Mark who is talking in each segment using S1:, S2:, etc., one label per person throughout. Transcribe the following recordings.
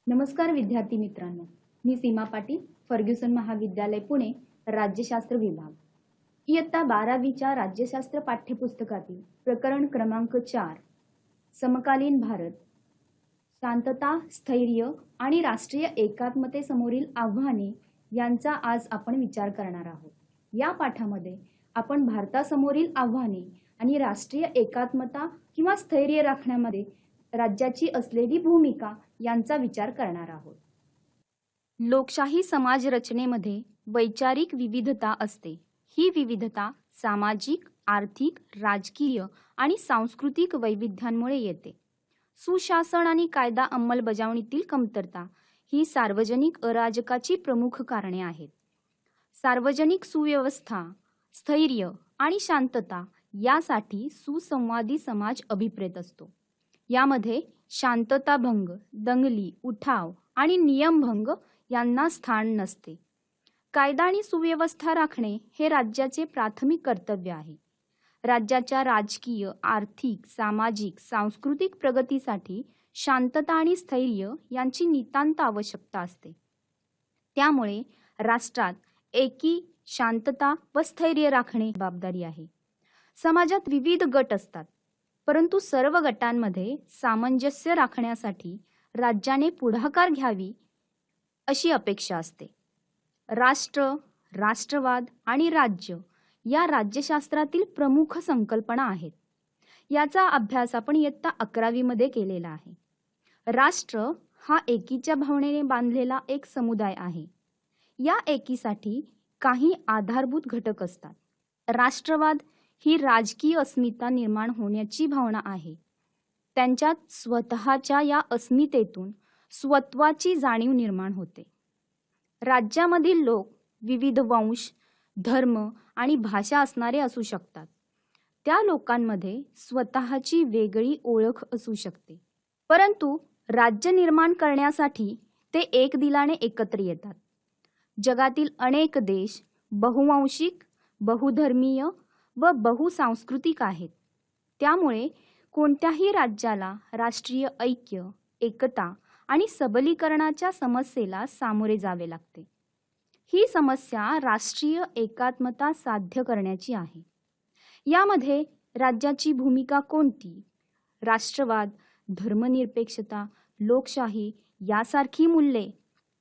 S1: नमस्कार विद्यार्थी मित्रांनो, मी सीमा पाटील, फर्ग्युसन महाविद्यालय पुणे, राज्यशास्त्र विभाग. इयत्ता 12वीच्या राज्यशास्त्र पाठ्यपुस्तकातील प्रकरण क्रमांक 4 समकालीन भारत, शांतता, स्थैर्य आणि राष्ट्रीय एकात्मतेसमोरील आव्हाने यांचा आज आपण विचार करणार आहोत. या पाठामध्ये आपण भारतासमोरील आव्हाने आणि राष्ट्रीय एकात्मता किंवा स्थैर्य राखण्यामध्ये राज्याची असलेली भूमिका यांचा विचार करणार आहोत. लोकशाही समाज रचनेमध्ये वैचारिक विविधता असते. ही विविधता सामाजिक, आर्थिक, राजकीय आणि सांस्कृतिक वैविध्यांमुळे येते. सुशासन आणि कायदा अंमलबजावणीतील कमतरता ही सार्वजनिक अराजकाची प्रमुख कारणे आहेत. सार्वजनिक सुव्यवस्था, स्थैर्य आणि शांतता यासाठी सुसंवादी समाज अभिप्रेत असतो. यामध्ये शांतताभंग, दंगली, उठाव आणि नियमभंग यांना स्थान नसते. कायदा आणि सुव्यवस्था राखणे हे राज्याचे प्राथमिक कर्तव्य आहे. राज्याच्या राजकीय, आर्थिक, सामाजिक, सांस्कृतिक प्रगतीसाठी शांतता आणि स्थैर्य यांची नितांत आवश्यकता असते. त्यामुळे राष्ट्रात एकी, शांतता व स्थैर्य राखणे जबाबदारी आहे. समाजात विविध गट असतात, परंतु सर्व गटांमध्ये सामंजस्य राखण्यासाठी राज्याने पुढाकार घ्यावी अशी अपेक्षा असते. राष्ट्र, राष्ट्रवाद आणि राज्य या राज्यशास्त्रातील प्रमुख संकल्पना आहेत. याचा अभ्यास आपण इयत्ता 11वी मध्ये केलेला आहे. राष्ट्र हा एकीच्या भावनेने बांधलेला एक समुदाय आहे. या एकीसाठी काही आधारभूत घटक असतात. राष्ट्रवाद ही राजकीय अस्मिता निर्माण होण्याची भावना आहे. त्यांच्यात स्वतःच्या या अस्मितेतून स्वत्वाची जाणीव निर्माण होते. राज्यामधील लोक विविध वंश, धर्म आणि भाषा असणारे असू शकतात. त्या लोकांमध्ये स्वतःची वेगळी ओळख असू शकते, परंतु राज्य निर्माण करण्यासाठी ते एक दिलाने एकत्र येतात. जगातील अनेक देश बहुवांशिक, बहुधर्मीय व बहुसांस्कृतिक आहेत. त्यामुळे कोणत्याही राज्याला राष्ट्रीय ऐक्य, एकता आणि सबलीकरणाच्या समस्येला सामोरे जावे लागते. ही समस्या राष्ट्रीय एकात्मता साध्य करण्याची आहे. यामध्ये राज्याची भूमिका कोणती? राष्ट्रवाद, धर्मनिरपेक्षता, लोकशाही यासारखी मूल्ये,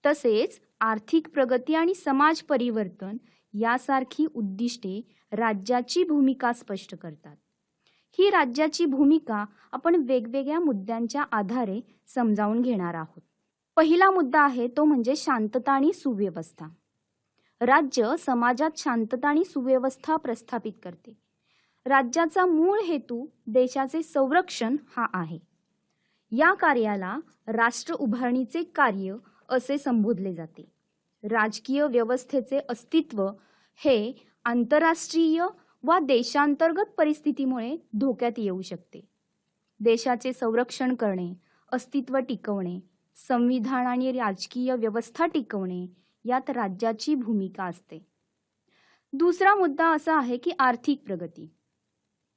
S1: तसेच आर्थिक प्रगती आणि समाज परिवर्तन यासारखी उद्दिष्टे राज्याची भूमिका स्पष्ट करतात. ही राज्याची भूमिका आपण वेगवेगळ्या मुद्द्यांच्या आधारे समजावून घेणार आहोत. पहिला मुद्दा आहे तो म्हणजे शांतता आणि सुव्यवस्था. राज्य समाजात शांतता आणि सुव्यवस्था प्रस्थापित करते. राज्याचा मूळ हेतू देशाचे संरक्षण हा आहे. या कार्याला राष्ट्र उभारणीचे कार्य असे संबोधले जाते. राजकीय व्यवस्थेचे अस्तित्व हे आंतरराष्ट्रीय वा देशांतर्गत परिस्थितीमुळे धोक्यात येऊ शकते. देशाचे संरक्षण करणे, अस्तित्व टिकवणे, संविधान आणि राजकीय व्यवस्था टिकवणे यात राज्याची भूमिका असते. दुसरा मुद्दा असा आहे की आर्थिक प्रगती.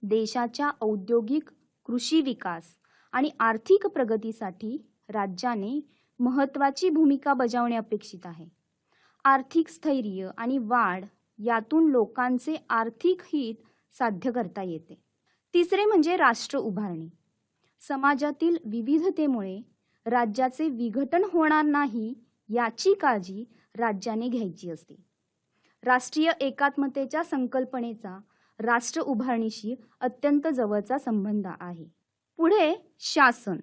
S1: देशाच्या औद्योगिक, कृषी विकास आणि आर्थिक प्रगतीसाठी राज्याने महत्त्वाची भूमिका बजावणे अपेक्षित आहे. आर्थिक स्थैर्य आणि वाढ यातून लोकांचे आर्थिक हित साध्य करता येते. तिसरे म्हणजे राष्ट्र उभारणी. समाजातील विविधतेमुळे राज्याचे विघटन होणार नाही याची काळजी राज्याने घ्यायची असते. राष्ट्रीय एकात्मतेच्या संकल्पनेचा राष्ट्र उभारणीशी अत्यंत जवळचा संबंध आहे. पुढे शासन.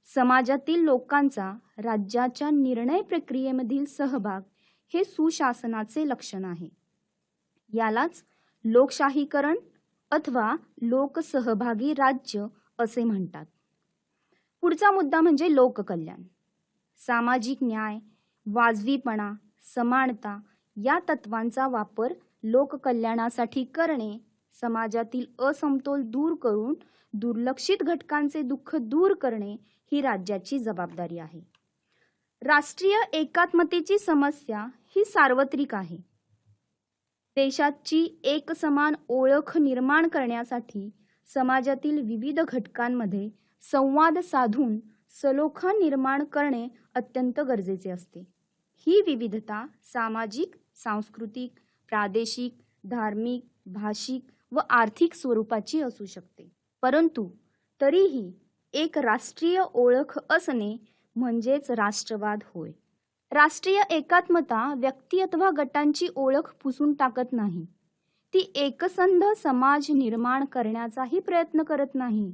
S1: समाजातील लोकांचा राज्याच्या निर्णय प्रक्रियेमधील सहभाग हे सुशासनाचे लक्षण आहे. यालाच लोकशाहीकरण अथवा लोकसहभागी राज्य असे म्हणतात. पुढचा मुद्दा म्हणजे लोककल्याण. सामाजिक न्याय, वाजवीपणा, समानता या तत्वांचा वापर लोककल्याणासाठी करणे, समाजातील असमतोल दूर करून दुर्लक्षित घटकांचे दुःख दूर करणे ही राज्याची जबाबदारी आहे. राष्ट्रीय एकात्मतेची समस्या ही सार्वत्रिक आहे. देशाची एकसमान ओळख निर्माण करण्यासाठी समाजातील विविध घटकांमध्ये संवाद साधून सलोखा निर्माण करणे अत्यंत गरजेचे असते. ही विविधता सामाजिक, सांस्कृतिक, प्रादेशिक, धार्मिक, भाषिक व आर्थिक स्वरूपाची असू शकते. परंतु तरीही एक राष्ट्रीय ओळख असणे म्हणजेच राष्ट्रवाद होय. राष्ट्रीय एकात्मता व्यक्ती अथवा गटांची ओळख पुसून टाकत नाही. ती एकसंध समाज निर्माण करण्याचाही प्रयत्न करत नाही,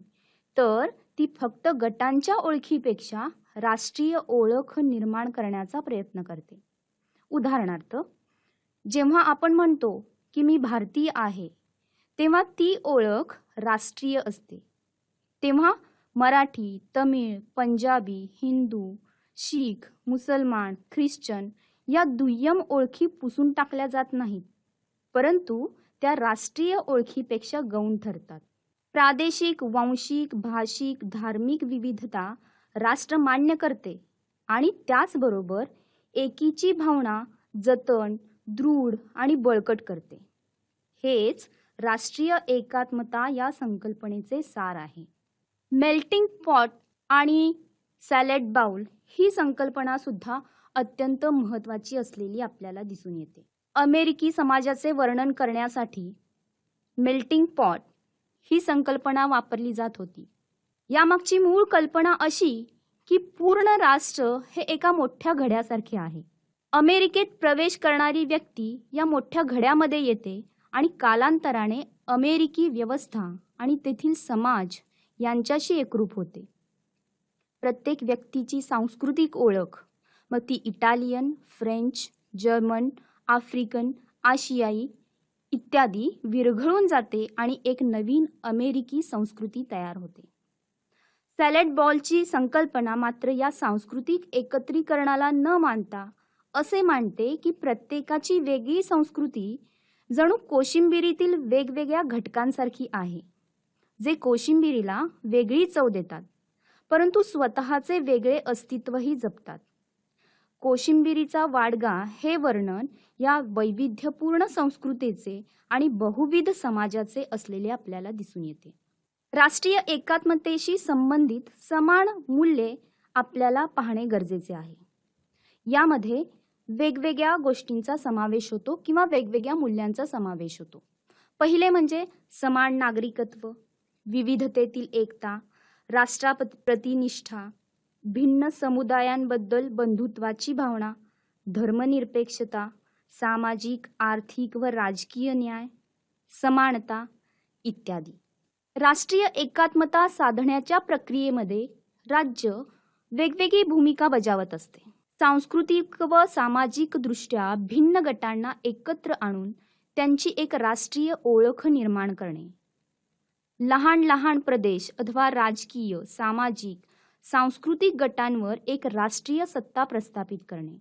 S1: तर ती फक्त गटांच्या ओळखीपेक्षा राष्ट्रीय ओळख निर्माण करण्याचा प्रयत्न करते. उदाहरणार्थ, जेव्हा आपण म्हणतो की मी भारतीय आहे, तेव्हा ती ओळख राष्ट्रीय असते. तेव्हा मराठी, तमिळ, पंजाबी, हिंदू, शीख, मुसलमान, ख्रिश्चन या दुय्यम ओळखी पुसून टाकल्या जात नाहीत, परंतु त्या राष्ट्रीय ओळखीपेक्षा गौण ठरतात. प्रादेशिक, वांशिक, भाषिक, धार्मिक विविधता राष्ट्र मान्य करते आणि त्याचबरोबर एकीची भावना जतन, दृढ आणि बळकट करते. हेच राष्ट्रीय एकात्मता या संकल्पनेचे सार आहे. मेल्टिंग पॉट आणि सॅलड बाउल ही संकल्पना सुद्धा अत्यंत महत्त्वाची असलेली आपल्याला दिसून येते. अमेरिकी समाजाचे वर्णन करण्यासाठी मेल्टिंग पॉट ही संकल्पना वापरली जात होती. यामागची मूळ कल्पना अशी की पूर्ण राष्ट्र हे एका मोठ्या घड्यासारखे आहे. अमेरिकेत प्रवेश करणारी व्यक्ती या मोठ्या घड्यामध्ये येते आणि कालांतराने अमेरिकी व्यवस्था आणि तेथील समाज यांच्याशी एकरूप होते. प्रत्येक व्यक्तीची सांस्कृतिक ओळख, मग ती इटालियन, फ्रेंच, जर्मन, आफ्रिकन, आशियाई इत्यादी विरघळून जाते आणि एक नवीन अमेरिकी संस्कृती तयार होते. सॅलड बॉलची संकल्पना मात्र या सांस्कृतिक एकत्रीकरणाला न मानता असे मानते की प्रत्येकाची वेगळी संस्कृती जणू कोशिंबिरीतील वेगवेगळ्या घटकांसारखी आहे, जे कोशिंबिरीला वेगळी चव देतात, परंतु स्वतःचे वेगळे अस्तित्वही जपतात. कोशिंबिरीचा वाडगा हे वर्णन या वैविध्यपूर्ण संस्कृतीचे आणि बहुविध समाजाचे असलेले आपल्याला दिसून येते. राष्ट्रीय एकात्मतेशी संबंधित समान मूल्ये आपल्याला पाहणे गरजेचे आहे. यामध्ये वेगवेगळ्या गोष्टींचा समावेश होतो किंवा वेगवेगळ्या मूल्यांचा समावेश होतो. पहिले म्हणजे समान नागरिकत्व, विविधतेतील एकता, राष्ट्राप्रती निष्ठा, भिन्न समुदायांबद्दल बंधुत्वाची भावना, धर्मनिरपेक्षता, सामाजिक, आर्थिक व राजकीय न्याय, समानता इत्यादी. राष्ट्रीय एकात्मता साधण्याच्या प्रक्रियेमध्ये राज्य वेगवेगळी भूमिका बजावत असते. सांस्कृतिक व सामाजिक दृष्ट्या भिन्न गटांना एकत्र आणून त्यांची एक राष्ट्रीय ओळख निर्माण करणे, लहान लहान प्रदेश अथवा राजकीय, सामाजिक, सांस्कृतिक गटांवर एक राष्ट्रीय सत्ता प्रस्थापित करणे,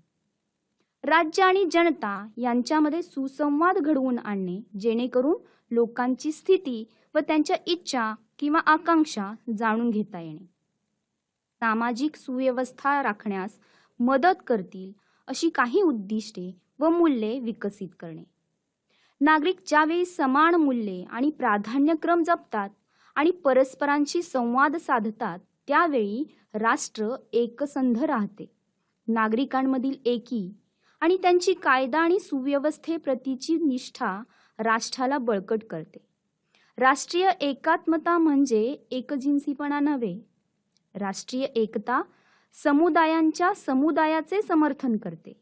S1: राज्य आणि जनता यांच्यामध्ये सुसंवाद घडवून आणणे, जेणेकरून लोकांची स्थिती व त्यांच्या इच्छा किंवा आकांक्षा जाणून घेता येणे, सामाजिक सुव्यवस्था राखण्यास मदत करतील अशी काही उद्दिष्टे व मूल्ये विकसित करणे. नागरिक ज्यावेळी समान मूल्ये आणि प्राधान्यक्रम जपतात आणि परस्परांशी संवाद साधतात, त्यावेळी राष्ट्र एकसंध राहते. नागरिकांमधील एकी आणि त्यांची कायदा आणि सुव्यवस्थेप्रतीची निष्ठा राष्ट्राला बळकट करते. राष्ट्रीय एकात्मता म्हणजे एकजिन्सीपणा नव्हे. राष्ट्रीय एकता समुदायांच्या समुदायाचे समर्थन करते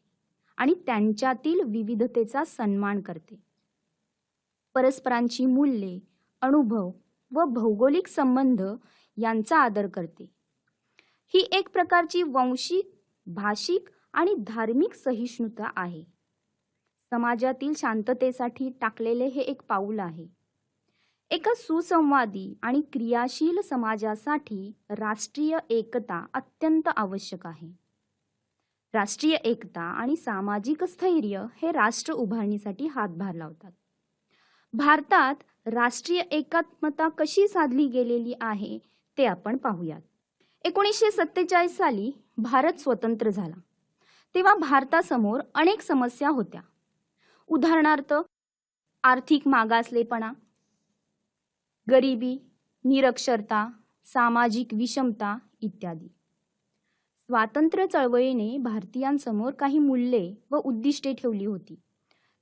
S1: आणि त्यांच्यातील विविधतेचा सन्मान करते. परस्परांची मूल्ये, अनुभव व भौगोलिक संबंध यांचा आदर करते. ही एक प्रकारची वंशिक, भाषिक आणि धार्मिक सहिष्णुता आहे. समाजातील शांततेसाठी टाकलेले हे एक पाऊल आहे. एका सुसंवादी आणि क्रियाशील समाजासाठी राष्ट्रीय एकता अत्यंत आवश्यक आहे. राष्ट्रीय एकता आणि सामाजिक स्थैर्य हे राष्ट्र उभारणीसाठी हातभार लावतात. भारतात राष्ट्रीय एकात्मता कशी साधली गेलेली आहे ते आपण पाहूयात. 1947 साली भारत स्वतंत्र झाला, तेव्हा भारतासमोर अनेक समस्या होत्या. उदाहरणार्थ, आर्थिक मागासलेपणा, गरिबी, निरक्षरता, सामाजिक विषमता इत्यादी. स्वातंत्र्य चळवळीने भारतीयांसमोर काही मूल्ये व उद्दिष्टे ठेवली होती.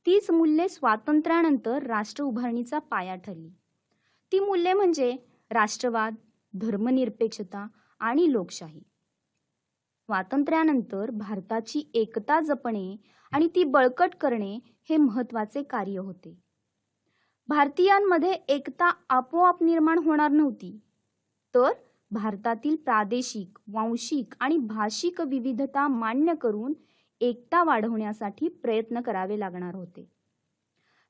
S1: तीच मूल्ये स्वातंत्र्यानंतर राष्ट्र उभारणीचा पाया ठरली. ती मूल्ये म्हणजे राष्ट्रवाद, धर्मनिरपेक्षता आणि लोकशाही. स्वातंत्र्यानंतर भारताची एकता जपणे आणि ती बळकट करणे हे महत्त्वाचे कार्य होते. भारतीयांमध्ये एकता आपोआप निर्माण होणार नव्हती, तर भारतातील प्रादेशिक, वांशिक आणि भाषिक विविधता मान्य करून एकता वाढवण्यासाठी प्रयत्न करावे लागणार होते.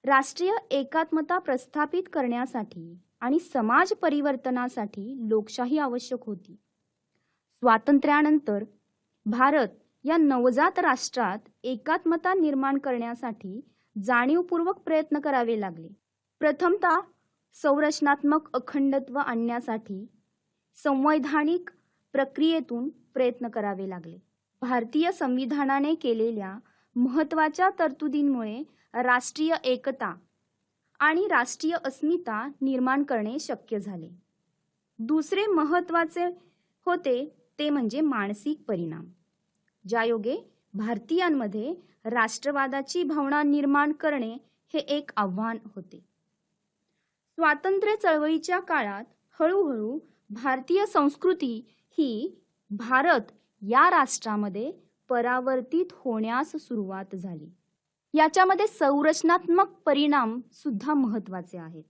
S1: राष्ट्रीय एकात्मता प्रस्थापित करण्यासाठी आणि समाज परिवर्तनासाठी लोकशाही आवश्यक होती. स्वातंत्र्यानंतर भारत या नवजात राष्ट्रात एकात्मता निर्माण करण्यासाठी जाणीवपूर्वक प्रयत्न करावे लागले. प्रथमतः संरचनात्मक अखंडत्व आणण्यासाठी संवैधानिक प्रक्रियेतून प्रयत्न करावे लागले. भारतीय संविधानाने केलेल्या महत्त्वाच्या तरतुदींमुळे राष्ट्रीय एकता आणि राष्ट्रीय अस्मिता निर्माण करणे शक्य झाले. दुसरे महत्त्वाचे होते ते म्हणजे मानसिक परिणाम, ज्यायोगे भारतीयांमध्ये राष्ट्रवादाची भावना निर्माण करणे हे एक आव्हान होते. स्वातंत्र्य चळवळीच्या काळात हळूहळू भारतीय संस्कृती ही भारत या राष्ट्रामध्ये परावर्तित होण्यास सुरुवात झाली. याच्यामध्ये संरचनात्मक परिणाम सुद्धा महत्त्वाचे आहेत.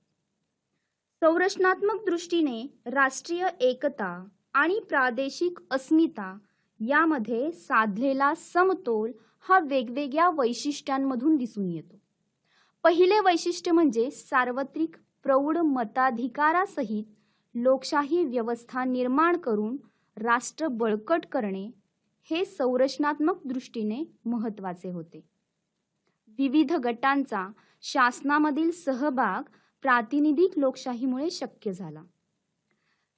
S1: संरचनात्मक दृष्टीने राष्ट्रीय एकता आणि प्रादेशिक अस्मिता यामध्ये साधलेला समतोल हा वेगवेगळ्या वैशिष्ट्यांमधून दिसून येतो. पहिले वैशिष्ट्य म्हणजे सार्वत्रिक प्रौढ मताधिकारासहित लोकशाही व्यवस्था निर्माण करून राष्ट्र बळकट करणे हे संरचनात्मक दृष्टीने महत्त्वाचे होते. विविध गटांचा शासनामधील सहभाग प्रातिनिधिक लोकशाहीमुळे शक्य झाला.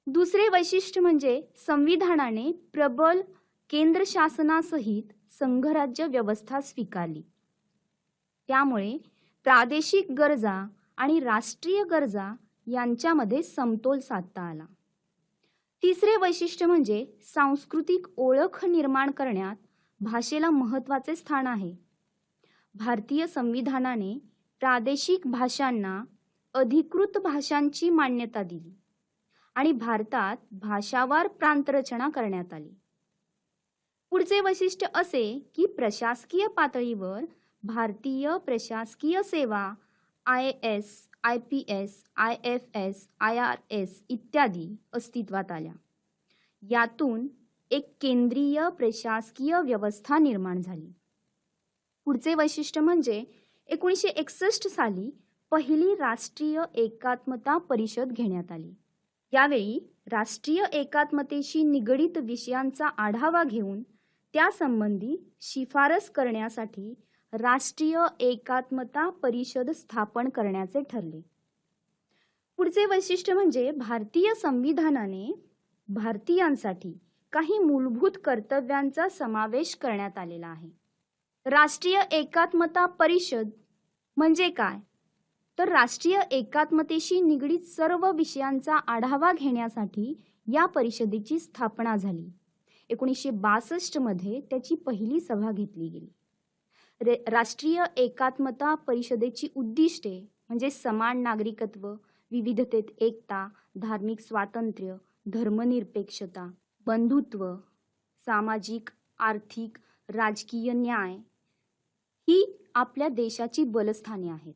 S1: दुसरे वैशिष्ट्य म्हणजे संविधानाने प्रबल केंद्र शासनासहित संघराज्य व्यवस्था स्वीकारली. त्यामुळे प्रादेशिक गरजा आणि राष्ट्रीय गरजा यांच्यामध्ये समतोल साधता आला. तिसरे वैशिष्ट्य म्हणजे सांस्कृतिक ओळख निर्माण करण्यात भाषेला महत्त्वाचे स्थान आहे. भारतीय संविधानाने प्रादेशिक भाषांना अधिकृत भाषांची मान्यता दिली आणि भारतात भाषावार प्रांतरचना करण्यात आली. पुढचे वैशिष्ट्य असे की प्रशासकीय पातळीवर भारतीय प्रशासकीय सेवा IAS, IPS, IFS, IRS इत्यादी अस्तित्वात आल्या. यातून एक केंद्रीय प्रशासकीय व्यवस्था निर्माण झाली. पुढचे वैशिष्ट्य म्हणजे 1961 साली पहिली राष्ट्रीय एकात्मता परिषद घेण्यात आली. यावेळी राष्ट्रीय एकात्मतेशी निगडित विषयांचा आढावा घेऊन त्यासंबंधी शिफारस करण्यासाठी राष्ट्रीय एकात्मता परिषद स्थापन करण्याचे ठरले. पुढचे वैशिष्ट्य म्हणजे भारतीय संविधानाने भारतीयांसाठी काही मूलभूत कर्तव्यांचा समावेश करण्यात आलेला आहे. राष्ट्रीय एकात्मता परिषद म्हणजे काय? तर राष्ट्रीय एकात्मतेशी निगडित सर्व विषयांचा आढावा घेण्यासाठी या परिषदेची स्थापना झाली. 1962 मध्ये त्याची पहिली सभा घेतली गेली. राष्ट्रीय एकात्मता परिषदेची उद्दिष्टे म्हणजे समान नागरिकत्व, विविधतेत एकता, धार्मिक स्वातंत्र्य, धर्मनिरपेक्षता, बंधुत्व, सामाजिक, आर्थिक, राजकीय न्याय ही आपल्या देशाची बलस्थाने आहेत.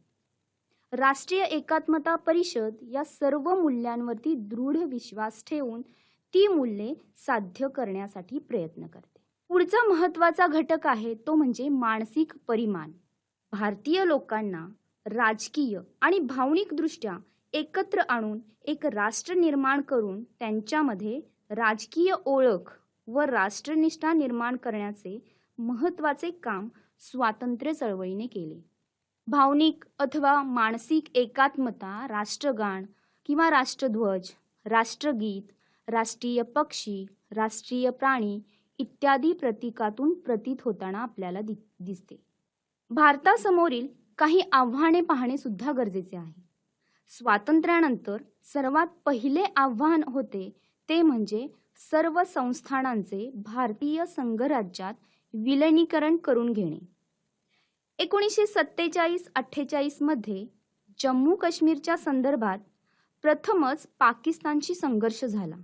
S1: राष्ट्रीय एकात्मता परिषद या सर्व मूल्यांवरती दृढ विश्वास ठेवून ती मूल्ये साध्य करण्यासाठी प्रयत्न करते. पुढचा महत्त्वाचा घटक आहे तो म्हणजे मानसिक परिमाण. भारतीय लोकांना राजकीय आणि भावनिकदृष्ट्या एकत्र आणून एक राष्ट्र निर्माण करून त्यांच्यामध्ये राजकीय ओळख व राष्ट्रनिष्ठा निर्माण करण्याचे महत्त्वाचे काम स्वातंत्र्य चळवळीने केले. भावनिक अथवा मानसिक एकात्मता राष्ट्रगान किंवा राष्ट्रध्वज, राष्ट्रगीत, राष्ट्रीय पक्षी, राष्ट्रीय प्राणी इत्यादी प्रतीकातून प्रतीत होताना आपल्याला दिसते. भारतासमोरील काही आव्हाने पाहणे सुद्धा गरजेचे आहे. स्वातंत्र्यानंतर सर्वात पहिले आव्हान होते ते म्हणजे सर्व संस्थानांचे भारतीय संघराज्यात विलिनीकरण करून घेणे. 1947-48 मध्ये जम्मू काश्मीरच्या संदर्भात प्रथमच पाकिस्तानशी संघर्ष झाला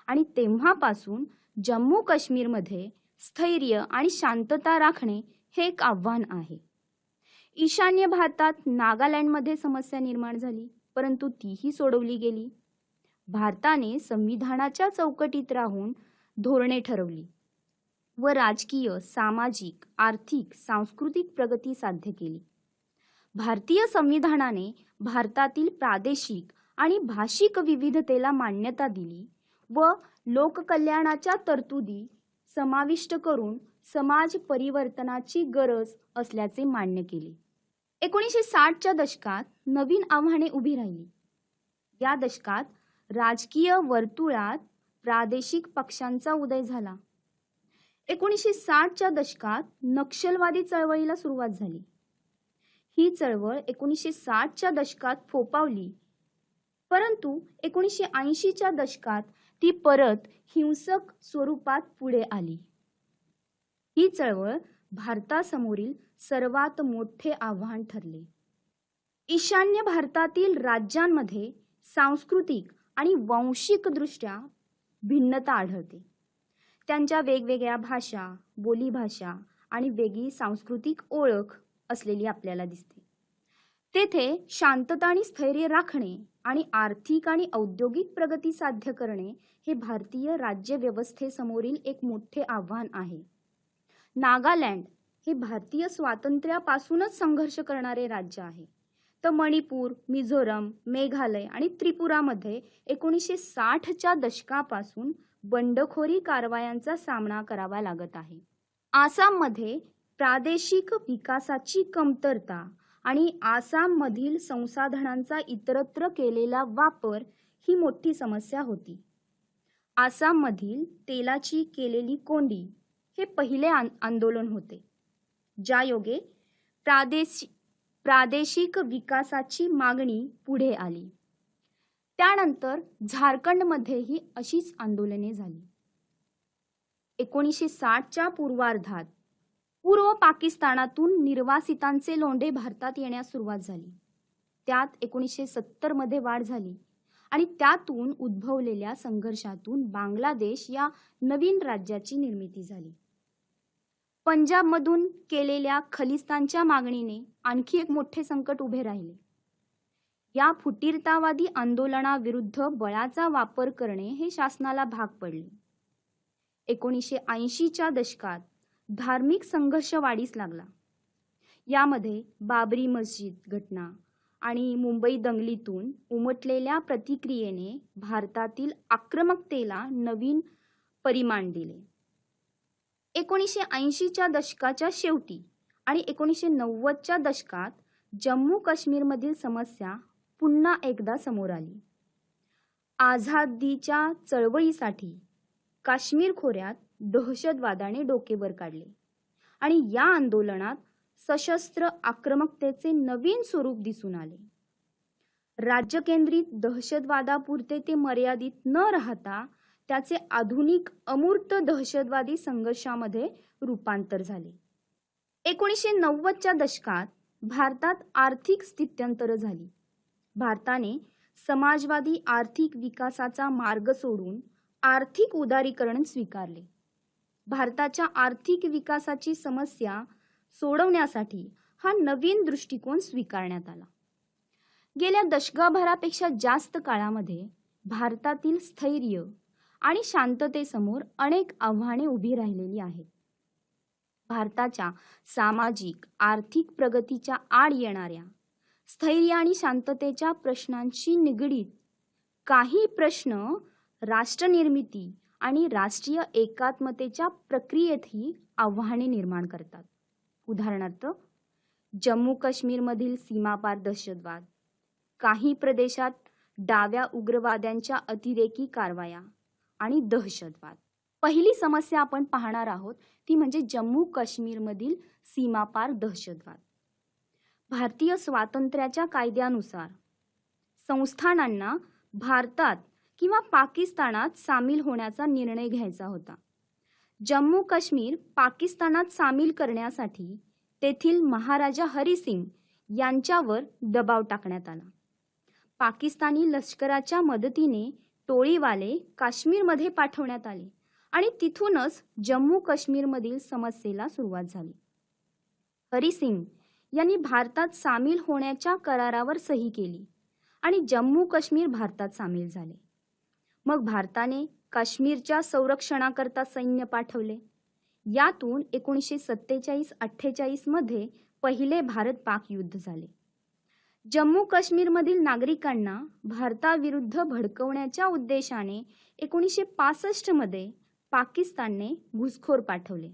S1: आणि तेव्हापासून जम्मू काश्मीरमध्ये स्थैर्य आणि शांतता राखणे हे एक आव्हान आहे. ईशान्य भारतात नागालँडमध्ये समस्या निर्माण झाली, परंतु तीही सोडवली गेली. भारताने संविधानाच्या चौकटीत राहून धोरणे ठरवली व राजकीय, सामाजिक, आर्थिक, सांस्कृतिक प्रगती साध्य केली. भारतीय संविधानाने भारतातील प्रादेशिक आणि भाषिक विविधतेला मान्यता दिली व लोककल्याणाच्या तरतुदी समाविष्ट करून समाज परिवर्तनाची गरज असल्याचे मान्य केले. 1960च्या दशकात नवीन आव्हाने उभी राहिली. या दशकात राजकीय वर्तुळात प्रादेशिक पक्षांचा उदय झाला. 1960च्या दशकात नक्षलवादी चळवळीला सुरुवात झाली. ही चळवळ 1960च्या दशकात फोफावली, परंतु 1980च्या दशकात ती परत हिंसक स्वरूपात पुढे आली. ही चळवळ भारतासमोरील सर्वात मोठे आव्हान ठरले. ईशान्य भारतातील राज्यांमध्ये सांस्कृतिक आणि वांशिकदृष्ट्या भिन्नता आढळते. त्यांच्या वेगवेगळ्या भाषा, बोलीभाषा आणि वेगळी सांस्कृतिक ओळख असलेली आपल्याला दिसते. तेथे शांतता आणि स्थैर्य राखणे आणि आर्थिक आणि औद्योगिक प्रगती साध्य करणे हे भारतीय राज्यव्यवस्थेसमोरील एक मोठे आव्हान आहे. नागालँड हे भारतीय स्वातंत्र्यापासूनच संघर्ष करणारे राज्य आहे, तर मणिपूर, मिझोरम, मेघालय आणि त्रिपुरामध्ये 1960च्या दशकापासून बंडखोरी कारवायांचा सामना करावा लागत आहे. आसाममध्ये प्रादेशिक विकासाची कमतरता आणि आसाममधील संसाधनांचा इतरत्र केलेला वापर ही मोठी समस्या होती. आसाममधील तेलाची केलेली कोंडी हे पहिले आंदोलन होते, ज्यायोगे प्रादेशिक विकासाची मागणी पुढे आली. त्यानंतर झारखंडमध्येही अशीच आंदोलने झाली. 1960च्या पूर्वार्धात पूर्व पाकिस्तानातून निर्वासितांचे लोंढे भारतात येण्यास सुरुवात झाली. त्यात 1970 मध्ये वाढ झाली आणि त्यातून उद्भवलेल्या संघर्षातून बांगलादेश या नवीन राज्याची निर्मिती झाली. पंजाबमधून केलेल्या खलिस्तानच्या मागणीने आणखी एक मोठे संकट उभे राहिले. या फुटीरतावादी आंदोलनाविरुद्ध बळाचा वापर करणे हे शासनाला भाग पडले. 1980च्या दशकात धार्मिक संघर्ष वाढीस लागला. यामध्ये बाबरी मस्जिद घटना आणि मुंबई दंगलीतून उमटलेल्या प्रतिक्रियेने भारतातील आक्रमकतेला नवीन परिमाण दिले. 1980च्या दशकाच्या शेवटी आणि 1990च्या दशकात जम्मू काश्मीरमधील समस्या पुन्हा एकदा समोर आली. आझादीच्या चळवळीसाठी काश्मीर खोऱ्यात दहशतवादाने डोके वर काढले आणि या आंदोलनात सशस्त्र आक्रमकतेचे नवीन स्वरूप दिसून आले. राज्यकेंद्रित दहशतवादापुरते ते मर्यादित न राहता त्याचे आधुनिक अमूर्त दहशतवादी संघर्षामध्ये रूपांतर झाले. 1990च्या दशकात भारतात आर्थिक स्थित्यंतर झाली. भारताने समाजवादी आर्थिक विकासाचा मार्ग सोडून आर्थिक उदारीकरण स्वीकारले. भारताच्या आर्थिक विकासाची समस्या सोडवण्यासाठी हा नवीन दृष्टिकोन स्वीकारण्यात आला. गेल्या दशकभरापेक्षा जास्त काळामध्ये भारतातील स्थैर्य आणि शांततेसमोर अनेक आव्हाने उभी राहिलेली आहेत. भारताच्या सामाजिक आर्थिक प्रगतीच्या आड येणाऱ्या स्थैर्य आणि शांततेच्या प्रश्नांशी निगडीत काही प्रश्न राष्ट्रनिर्मिती आणि राष्ट्रीय एकात्मतेच्या प्रक्रियेतही आव्हाने निर्माण करतात. उदाहरणार्थ, जम्मू काश्मीरमधील सीमापार दहशतवाद, काही प्रदेशात डाव्या उग्रवाद्यांच्या अतिरेकी कारवाया आणि दहशतवाद. पहिली समस्या आपण पाहणार आहोत ती म्हणजे जम्मू काश्मीरमधील सीमापार दहशतवाद. भारतीय स्वातंत्र्याच्या कायद्यानुसार संस्थानांना भारतात किंवा पाकिस्तानात सामील होण्याचा निर्णय घ्यायचा होता. जम्मू काश्मीर पाकिस्तानात सामील करण्यासाठी तेथील महाराजा हरी सिंग यांच्यावर दबाव टाकण्यात आला. पाकिस्तानी लष्कराच्या मदतीने टोळीवाले काश्मीरमध्ये पाठवण्यात आले आणि तिथूनच जम्मू काश्मीरमधील समस्येला सुरुवात झाली. हरी सिंग यांनी भारतात सामील होण्याच्या करारावर सही केली आणि जम्मू काश्मीर भारतात सामील झाले. मग भारताने काश्मीरच्या संरक्षणाकरता सैन्य पाठवले. यातून 1947-48 मध्ये पहिले भारत-पाक युद्ध झाले. जम्मू काश्मीरमधील नागरिकांना भारताविरुद्ध भडकवण्याच्या उद्देशाने 1965 मध्ये पाकिस्तानने घुसखोर पाठवले.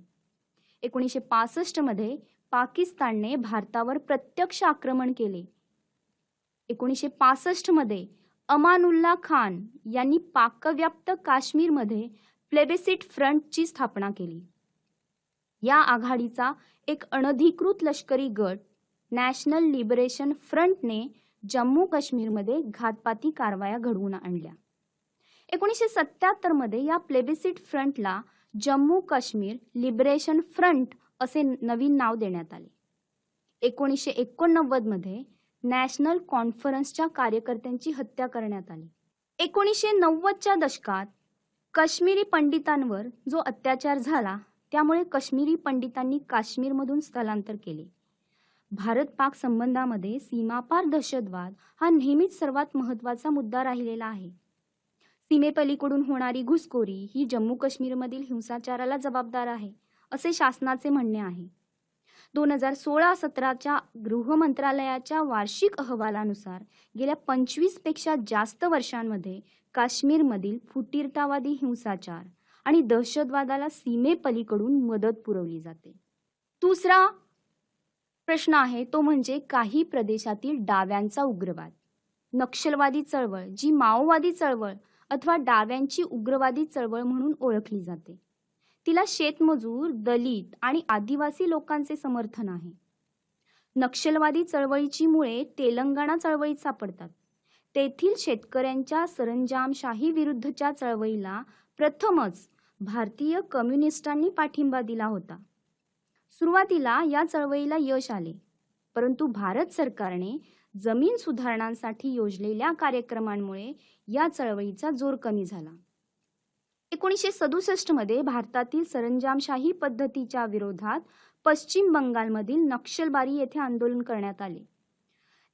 S1: 1965 मध्ये पाकिस्तानने भारतावर प्रत्यक्ष आक्रमण केले. 1965 मध्ये अमानुल्ला खान यांनी पाकव्याप्त काश्मीरमध्ये प्लेबेसिट फ्रंटची स्थापना केली. या आघाडीचा एक अनधिकृत लष्करी गट नॅशनल लिबरेशन फ्रंटने जम्मू काश्मीरमध्ये घातपाती कारवाया घडवून आणल्या. 1977 मध्ये या प्लेबेसिट फ्रंटला जम्मू काश्मीर लिबरेशन फ्रंट असे नवीन नाव देण्यात आले. 1989 मध्ये नॅशनल कॉन्फरन्सच्या कार्यकर्त्यांची हत्या करण्यात आली. 1990च्या दशकात काश्मीरी पंडितांवर जो अत्याचार झाला त्यामुळे काश्मीरी पंडितांनी काश्मीरमधून स्थलांतर केले. भारत-पाक संबंधामध्ये सीमापार दहशतवाद हा नेहमीच सर्वात महत्त्वाचा मुद्दा राहिलेला आहे. सीमेपलीकडून होणारी घुसखोरी ही जम्मू काश्मीरमधील हिंसाचाराला जबाबदार आहे असे शासनाचे म्हणणे आहे. 2016-17च्या गृह मंत्रालयाच्या वार्षिक अहवालानुसार गेल्या 25 पेक्षा जास्त वर्षांमध्ये काश्मीरमधील फुटीरतावादी हिंसाचार आणि दहशतवादाला सीमेपलीकडून मदत पुरवली जाते. दुसरा प्रश्न आहे तो म्हणजे काही प्रदेशातील डाव्यांचा उग्रवाद. नक्षलवादी चळवळ जी माओवादी चळवळ अथवा डाव्यांची उग्रवादी चळवळ म्हणून ओळखली जाते. तिला शेतमजूर, दलित आणि आदिवासी लोकांचे समर्थन आहे. नक्षलवादी चळवळीची मुळे तेलंगणा चळवळीत सापडतात. तेथील शेतकऱ्यांच्या सरंजामशाही विरुद्धच्या चळवळीला प्रथमच भारतीय कम्युनिस्टांनी पाठिंबा दिला होता. सुरुवातीला या चळवळीला यश आले, परंतु भारत सरकारने जमीन सुधारणांसाठी योजलेल्या कार्यक्रमांमुळे या चळवळीचा जोर कमी झाला. 1967 मध्ये भारतातील सरंजामशाही पद्धतीच्या विरोधात पश्चिम बंगालमधील नक्षलबारी येथे आंदोलन करण्यात आले.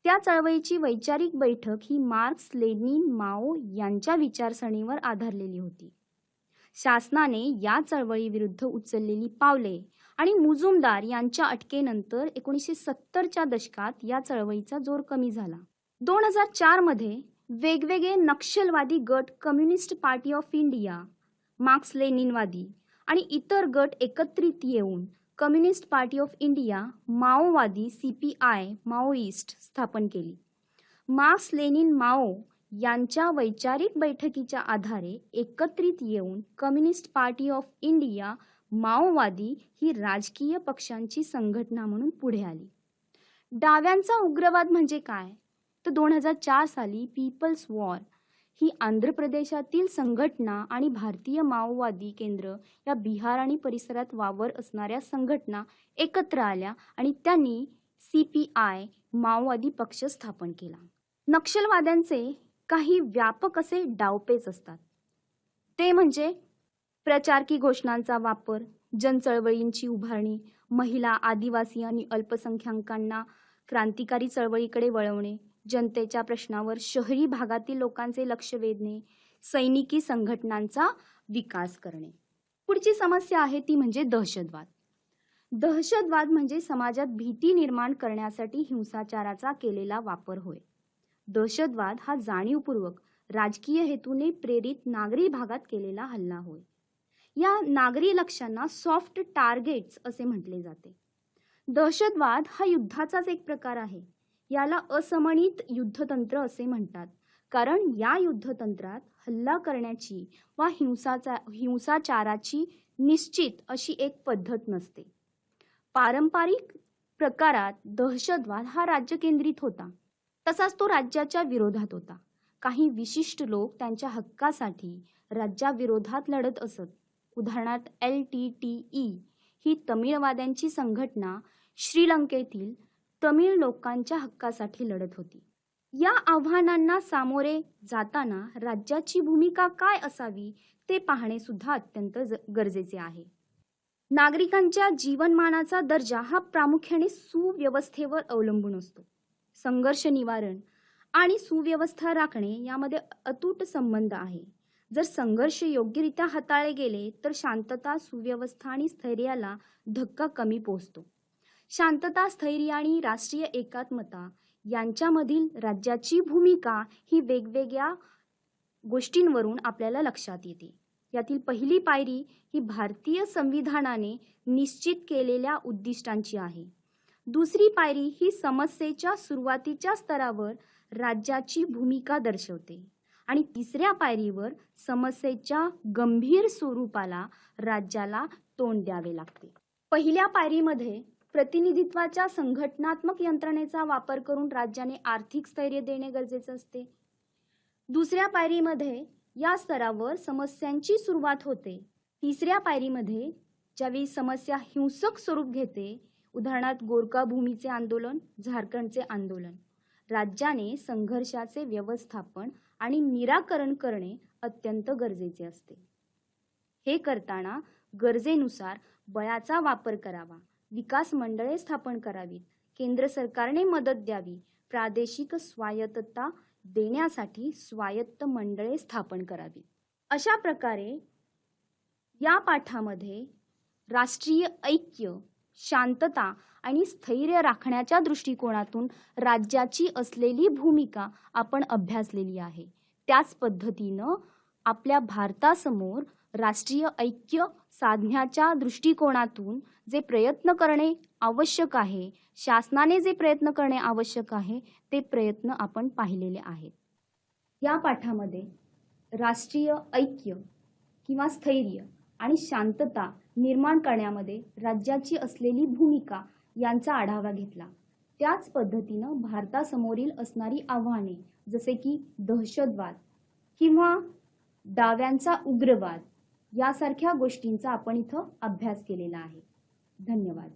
S1: त्या चळवळीची वैचारिक बैठक ही मार्क्स, लेनिन, माओ यांच्या विचारसरणीवर आधारलेली होती. शासनाने या चळवळीविरुद्ध उचललेली पावले आणि मुजुमदार यांच्या अटकेनंतर 1970च्या दशकात या चळवळीचा जोर कमी झाला. 2004 मध्ये वेगवेगळे नक्षलवादी गट Communist Party of India, Marx लेनिनवादी आणि इतर गट एकत्रित येऊन कम्युनिस्ट पार्टी ऑफ इंडिया, माओवादी CPI माओइस्ट स्थापन केली. मार्क्स लेनिन माओ यांच्या वैचारिक बैठकीच्या आधारे एकत्रित येऊन कम्युनिस्ट पार्टी ऑफ इंडिया माओवादी ही राजकीय पक्षांची संघटना म्हणून पुढे आली. डाव्यांचा उग्रवाद म्हणजे काय? तर 2004 साली पीपल्स वॉर ही आंध्र प्रदेशातील संघटना आणि भारतीय माओवादी केंद्र या बिहार आणि परिसरात वावर असणाऱ्या संघटना एकत्र आल्या आणि त्यांनी CPI माओवादी पक्ष स्थापन केला. नक्षलवाद्यांचे काही व्यापक असे डावपेच असतात. ते म्हणजे प्रचारकी घोषणांचा वापर, जनचळवळींची उभारणी, महिला, आदिवासी आणि अल्पसंख्याकांना क्रांतिकारी चळवळीकडे वळवणे, जनतेच्या प्रश्नावर शहरी भागातील लोकांचे लक्ष वेधणे, सैनिकी संघटनांचा विकास करणे. पुढची समस्या आहे ती म्हणजे दहशतवाद. दहशतवाद म्हणजे समाजात भीती निर्माण करण्यासाठी हिंसाचाराचा केलेला वापर होय. दहशतवाद हा जाणीवपूर्वक राजकीय हेतूने प्रेरित नागरी भागात केलेला हल्ला होय. या नागरी लक्ष्यांना सॉफ्ट टार्गेट्स असे म्हटले जाते. दहशतवाद हा युद्धाचाच एक प्रकार आहे. याला असमनित युद्धतंत्र असे म्हणतात, कारण या युद्धतंत्रात हल्ला करण्याची वा हिंसाचाराची निश्चित अशी एक पद्धत नसते. पारंपरिक प्रकारात दहशतवाद हा राज्यकेंद्रित होता, तसाच तो राज्याच्या विरोधात होता. काही विशिष्ट लोक त्यांच्या हक्कासाठी राज्याविरोधात लढत असत. उदाहरणार्थ LTTE ही तमिळवाद्यांची संघटना श्रीलंकेतील तमिळ लोकांच्या हक्कासाठी लढत होती. या आव्हानांना सामोरे जाताना राज्याची भूमिका काय असावी ते पाहणे सुद्धा अत्यंत गरजेचे आहे. नागरिकांच्या जीवनमानाचा दर्जा हा प्रामुख्याने सुव्यवस्थेवर अवलंबून असतो. संघर्ष निवारण आणि सुव्यवस्था राखणे यामध्ये अतूट संबंध आहे. जर संघर्ष योग्यरित्या हाताळले गेले तर शांतता, सुव्यवस्था आणि स्थैर्याला धक्का कमी पोहोचतो. शांतता, स्थैर्य आणि राष्ट्रीय एकात्मता यांच्यामधील राज्याची भूमिका ही वेगवेगळ्या गोष्टींवरून आपल्याला लक्षात येते. यातील पहिली पायरी ही भारतीय संविधानाने निश्चित केलेल्या उद्दिष्टांची आहे. दुसरी पायरी ही समस्येच्या सुरुवातीच्या स्तरावर राज्याची भूमिका दर्शवते आणि तिसऱ्या पायरीवर समस्येच्या गंभीर स्वरूपाला राज्याला तोंड द्यावे लागते. पहिल्या पायरीमध्ये प्रतिनिधित्वाच्या संघटनात्मक यंत्रणेचा वापर करून राज्याने आर्थिक स्थैर्य देणे गरजेचे असते. दुसऱ्या पायरीमध्ये या स्तरावर समस्यांची सुरुवात होते. तिसऱ्या पायरीमध्ये ज्यावेळी समस्या हिंसक स्वरूप घेते, उदाहरणार्थ गोरखा भूमीचे आंदोलन, झारखंडचे आंदोलन, राज्याने संघर्षाचे व्यवस्थापन आणि निराकरण करणे अत्यंत गरजेचे असते. हे करताना गरजेनुसार बळाचा वापर करावा, विकास मंडळे स्थापन करावीत, केंद्र सरकारने मदत द्यावी, प्रादेशिक स्वायत्तता देण्यासाठी स्वायत्त मंडळे स्थापन करावीत. अशा प्रकारे या पाठामध्ये राष्ट्रीय ऐक्य, शांतता आणि स्थैर्य राखण्याच्या दृष्टिकोनातून राज्याची असलेली भूमिका आपण अभ्यासलेली आहे. त्याच पद्धतीनं आपल्या भारतासमोर राष्ट्रीय ऐक्य साधण्याच्या दृष्टिकोनातून जे प्रयत्न करणे आवश्यक आहे, शासनाने जे प्रयत्न करणे आवश्यक आहे, ते प्रयत्न आपण पाहिलेले आहेत. या पाठामध्ये राष्ट्रीय ऐक्य किंवा स्थैर्य आणि शांतता निर्माण करण्यामध्ये राज्याची असलेली भूमिका यांचा आढावा घेतला. त्याच पद्धतीनं भारतासमोरील असणारी आव्हाने जसे की दहशतवाद किंवा डाव्यांचा उग्रवाद यासारख्या गोष्टींचा आपण इथं अभ्यास केलेला आहे. धन्यवाद.